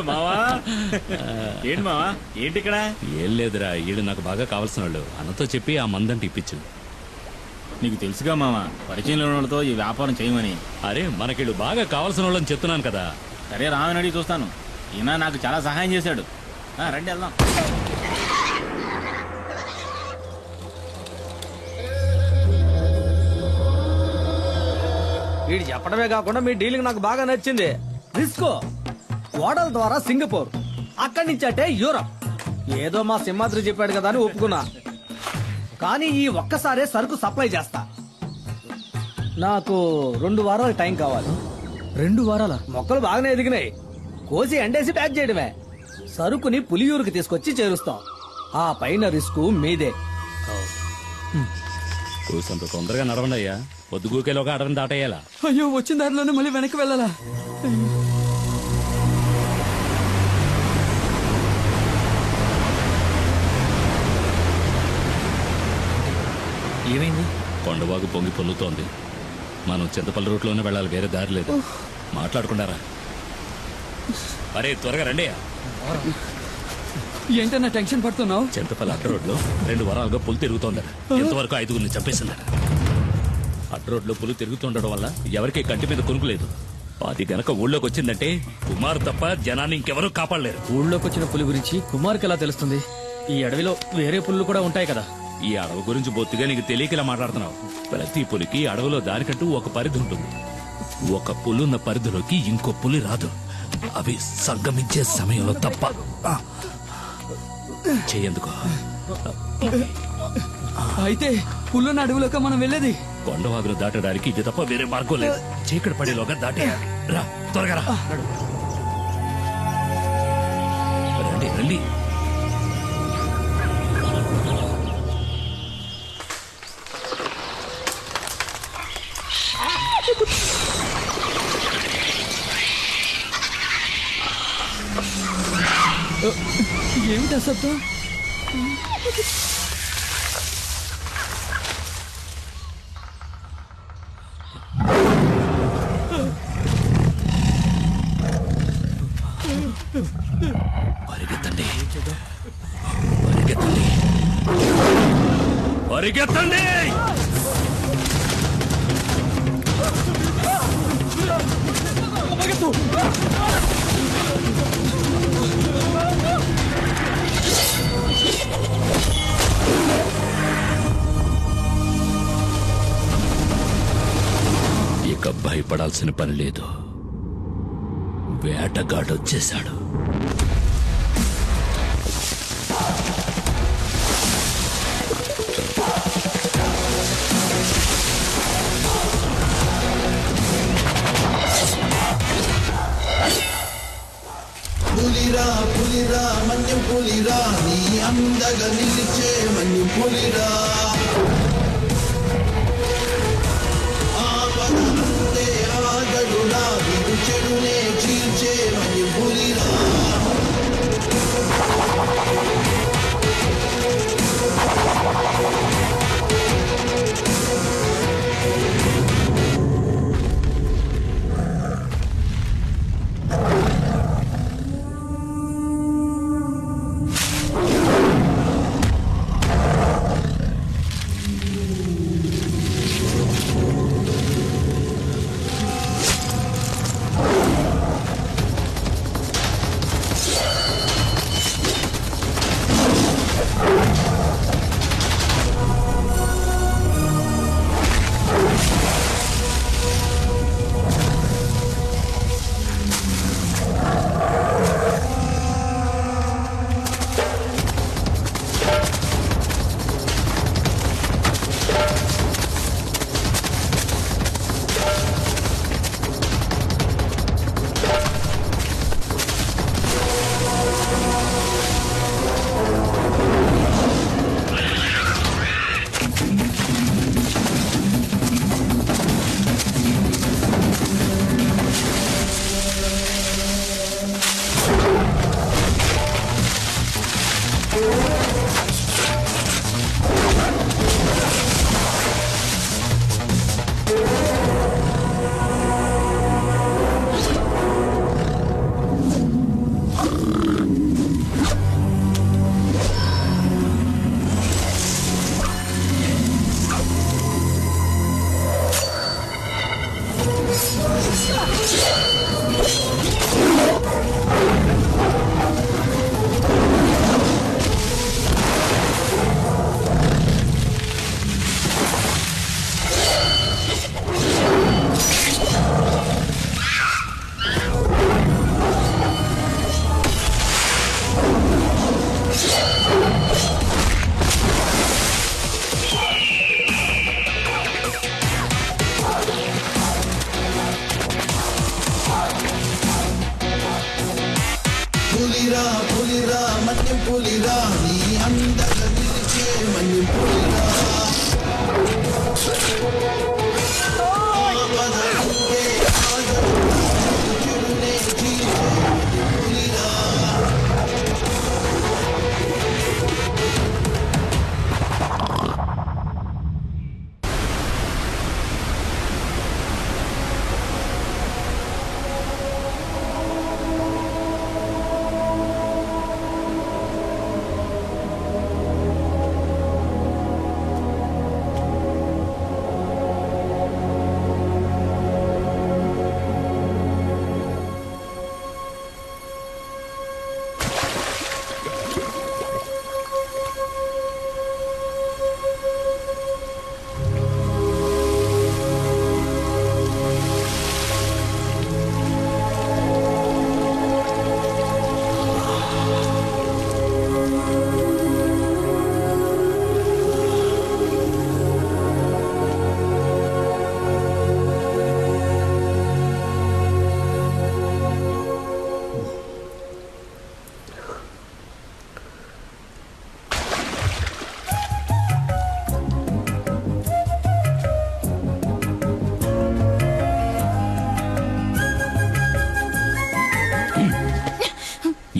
మావా ఏంటి మావా ఏంటి ఇక్కడ? ఏం లేదురా, ఈడు నాకు బాగా కావాల్సిన వాళ్ళు. అన్నతో చెప్పి ఆ మందంటి ఇప్పించు. నీకు తెలుసుగా మావా, పరిచయం లేని వాళ్ళతో ఈ వ్యాపారం చేయమని. అరే మనకిళ్ళు బాగా కావాల్సిన వాళ్ళని చెప్తున్నాను కదా. సరే రామని అడిగి చూస్తాను. ఈయన నాకు చాలా సహాయం చేశాడు. రండి వెళ్దాం. వీడు చెప్పడమే కాకుండా మీ డీలింగ్ నాకు బాగా నచ్చింది. రిస్కో ఓడల ద్వారా సింగపూర్, అక్కడి నుంచి అంటే యూరప్. ఏదో మా సింహాద్రి చెప్పాడు కదా అని ఒప్పుకున్నా. కానీ ఈ ఒక్కసారే సరుకు సప్లై చేస్తా. నాకు 2 వారాలు టైం కావాలి. 2 వారాల? మొక్కలు బాగానే ఎదిగినాయి. కోసి ఎండేసి ప్యాక్ చేయడమే. సరుకుని పులియూరుకి తీసుకొచ్చి చేరుస్తాం. ఆ పైన రిస్క్ మీదే. కూసంత తొందరగా నడవండి అయ్యా. పొద్దుగూకేలోగా అడవిని దాటేయాలా? అయ్యో, వచ్చిన దారిలోనే మళ్ళీ వెనక్కి వెళ్ళాలా? ఏమైంది? కొండవాగు పొంగి పొల్లుతోంది. మనం చింతపల్లి రూట్లోనే వెళ్ళాలి, వేరే దారి లేదు. మాట్లాడుకుంటారా? అరే త్వరగా రండి. ఏంటన్నా టెన్షన్ పడుతున్నావు? చింతపల్లి అడ్డ రోడ్లో 2 వారాలుగా పులి తిరుగుతోందట. ఇంతవరకు 5గురిని చంపేసిందట. అడ్డ రోడ్లో పులి తిరుగుతుండడం వల్ల ఎవరికీ కంటి మీద కొనుక్కులేదు. అది గనక ఊళ్ళోకి వచ్చిందంటే కుమార్ తప్ప జనాన్ని ఇంకెవరూ కాపాడలేరు. ఊళ్ళోకి వచ్చిన పులి గురించి కుమార్కి ఎలా తెలుస్తుంది? ఈ అడవిలో వేరే పులులు కూడా ఉంటాయి కదా. ఈ అడవి గురించి బొత్తిగా నీకు తెలియకలా మాట్లాడుతున్నావు. ప్రతి పులికి అడవిలో దానికంటూ ఒక పరిధి ఉంటుంది. ఒక పులున్న పరిధిలోకి ఇంకో పులి రాదు. అవి సంగమించే సమయంలో తప్ప. చెయ్యేందుకు? అయితే పుల్లున్న అడవిలోకి మనం వెళ్ళేది? కొండవాగులు దాటడానికి ఇది తప్ప వేరే మార్గం లేదు. చీకటి పడేలోగా దాటేయాలి. రా త్వరగా రా. రండి రండి. ఏమిటా శబ్దం? పరిగెత్తండి పరిగెత్తండి పరిగెత్తండి. ఇక భయపడాల్సిన పని లేదు. వేటగాడొచ్చేశాడు. పులిరా పులిరా మన్యం పులిరా, నీ అందగా నిలిచే మన్యం పులిరా. ఆపదంటే ఆగడురా, విడు చెడునే చీల్చే మన్యం పులిరా.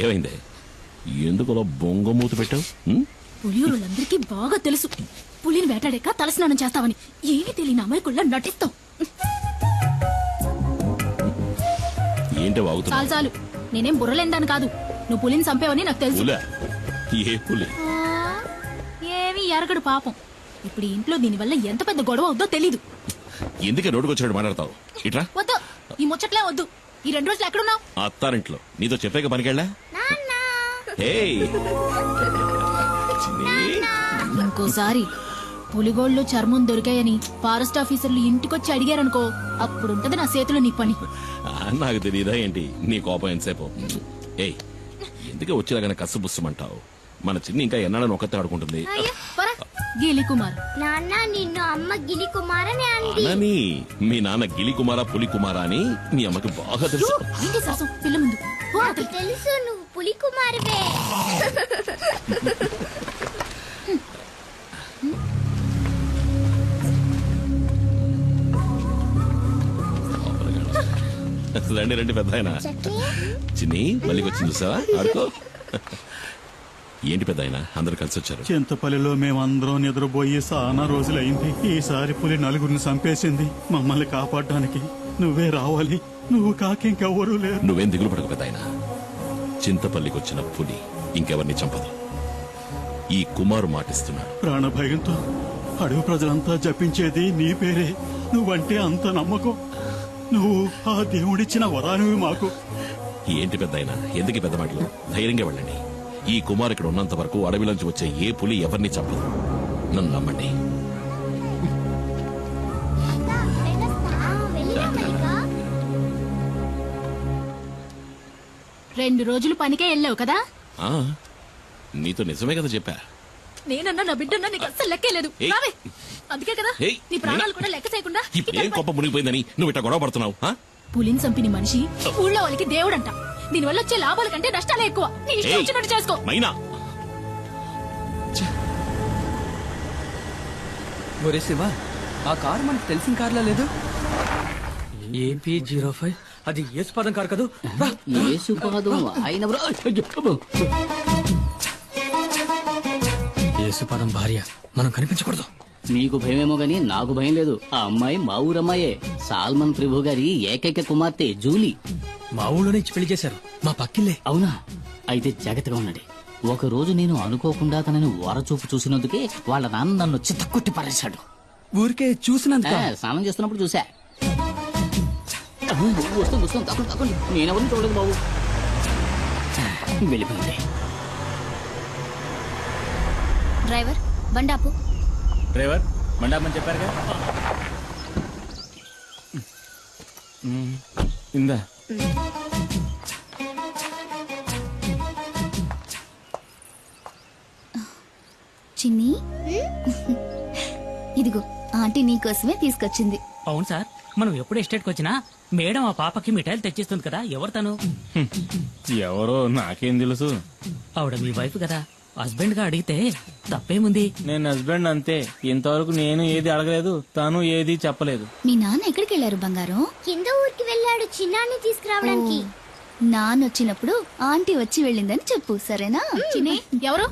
ఏమైంది? ఎందుకు బొంగ మూత పెట్టావు? పులియూరులందరికీ బాగా తెలుసు పులిని వేటాడాక తలస్నానం చేస్తావని. ఏమీ తెలియని అమాయకుల్లా నటిస్తావు. ఏంటి వాగుతున్నా? చాలు చాలు, నేనేం బుర్రలేందాను కాదు. నువ్వు పులిని చంపేవని నాకు తెలుసు. పులా? ఏ పులి? ఏమీ ఎరగడు పాపం. ఇప్పుడు ఈ ఇంట్లో దీనివల్ల ఎంత పెద్ద గొడవ అవుద్దో తెలీదు. ఎందుకే రోడ్డుకు వచ్చినట్టు మాట్లాడతావు? ఇట్రా. వద్దు, ఈ ముచ్చట్లే వద్దు. ఈ 2 రోజులు ఎక్కడున్నావు? అత్తారింట్లో నీతో చెప్పాక పనికెళ్ళా? ఏయ్! చిన్ని. ఇంకోసారి పులిగోళ్ళు చర్మం దొరికాయని ఫారెస్ట్ ఆఫీసర్లు ఇంటికొచ్చి అడిగారనుకో, అప్పుడుంటది నా చేతిలో నీ పని. నాకు తెలియదా ఏంటి నీ కోపం ఎంతసేపు? ఏయ్, ఎందుకే వచ్చేలాగానే కసుబుస్సమంటావు? మన చిన్ని ఇంకా ఎన్నాళ్ళని ఒక్కతే ఆడుకుంటుంది. గీలి కుమార్. నాన్న నిన్ను అమ్మ గిలి కుమారని అంది. అనని మీ నాన్న గిలి కుమారా పులి కుమారా అని మీ అమ్మకి బాగా తెలుసు. ఏంటి సరసం పిల్ల ముందు? పో నాకు అవతలికి. తెలుసు నువ్వు పులి కుమారువే. రండి రండి పెద్ద ఆయన. చిన్ని మళ్ళీ వచ్చింది చూసావా? ఆడుకో. ఏంటి పెద్ద ఆయన అందరు కలిసి వచ్చారు? చింతపల్లిలో మేమందరం నిద్రపోయి చాలా రోజులైంది. ఈసారి పులి 4 చంపేసింది. మమ్మల్ని కాపాడడానికి నువ్వే రావాలి. నువ్వు కాకింకెవ్వరూ లేరు. నువ్వేం దిగులు పడకు పెద్ద ఆయన. చింతపల్లికి వచ్చిన పులి ఇంకెవరిని చంపదు. ఈ కుమారు మాటిస్తున్నాడు. ప్రాణభయంతో అడవి ప్రజలంతా జపించేది నీ పేరే. నువ్వంటే అంత నమ్మకం. నువ్వు ఆ దేవుడిచ్చిన వరానివి మాకు. ఏంటి పెద్ద ఆయన ఎందుకు ఈ పెద్ద మాటలు? ధైర్యంగా వెళ్ళండి. ఈ కుమార్ ఇక్కడ ఉన్నంత వరకు అడవిలోంచి వచ్చే ఏ పులి ఎవరిని చంపదు. నన్ను నమ్మండి. వెళ్ళినా 2 రోజులు పనికే వెళ్ళావు కదా? ఆ, నీతో నిజమే కదా చెప్పా. నేనన్నా నా బిడ్డన్నా నీకు అస్సలు లెక్కేలేదు. ఏయ్. రావే. అందుకే కదా ఏయ్, నీ ప్రాణాలు కూడా లెక్క చేయకుండా ఇప్పుడు ఏం కొప్ప మునిగిపోయిందని నువ్వు ఇట్లా గొడవ పడుతున్నావు? ఆ? పులిని చంపిన మనిషి ఊళ్ళో వాళ్ళకి దేవుడంట. దీనివల్ల వచ్చే లాభాల కంటే నష్టాలే ఎక్కువ. నీ ఇష్టం ఏయ్, వచ్చినట్టు చేసుకో. మైనా ఒరే శివ, ఆ కారు మనకు తెలిసిన కార్లా లేదు. AP05 అది యేసుపాదం కారు కదూ. యేసుపాదం భార్య, మనం కనిపించకూడదు. నీకు భయమేమో గాని నాకు భయం లేదు. ఆ అమ్మాయి మా ఊరమ్మాయే. సాల్మన్ ప్రభు గారి ఏకైక కుమార్తె జూలీ. మా ఊళ్ళోనే ఇచ్చి పెళ్లి చేశారు. మా పక్కిల్లే. అవునా? అయితే జాగ్రత్తగా ఉండండి. ఒక రోజు నేను అనుకోకుండా తనని వరచూపు చూసినందుకే వాళ్ళ నాన్న నన్ను చిత్తకొట్టి పారేశాడు. ఊరికే చూసినంత. స్నానం చేస్తున్నప్పుడు చూసా. వస్తుంది వస్తుంది, తక్కువ తక్కువ. నేనెవరిని చూడలేదు బాబు. వెళ్ళిపోయింది. డ్రైవర్ బండాపు. డ్రైవర్ మండాపని చెప్పారు కదా. ఇందా చిన్ని ఇదిగో ఆంటీ నీకోసమే తీసుకొచ్చింది. అవును సార్, మనం ఎప్పుడు ఎస్టేట్కి వచ్చినా మేడం ఆ పాపకి మిఠాయిలు తెచ్చిస్తుంది కదా. ఎవరు తను? ఎవరో నాకేం తెలుసు. ఆవిడ మీ వైఫ్ కదా. హస్బెండ్ గా అడిగితే తప్పేముంది? నేను హస్బెండ్ అంతే. ఇంతవరకు నేను ఏది అడగలేదు, తను ఏది చెప్పలేదు. మీ నాన్న ఎక్కడికి వెళ్ళారు బంగారం? కింద ఊరికి వెళ్ళాడు చిన్నాన్ని తీసుకురావడానికి. నాన్న వచ్చినప్పుడు ఆంటీ వచ్చి వెళ్ళిందని చెప్పు, సరేనా? చిన్ని ఎవరు?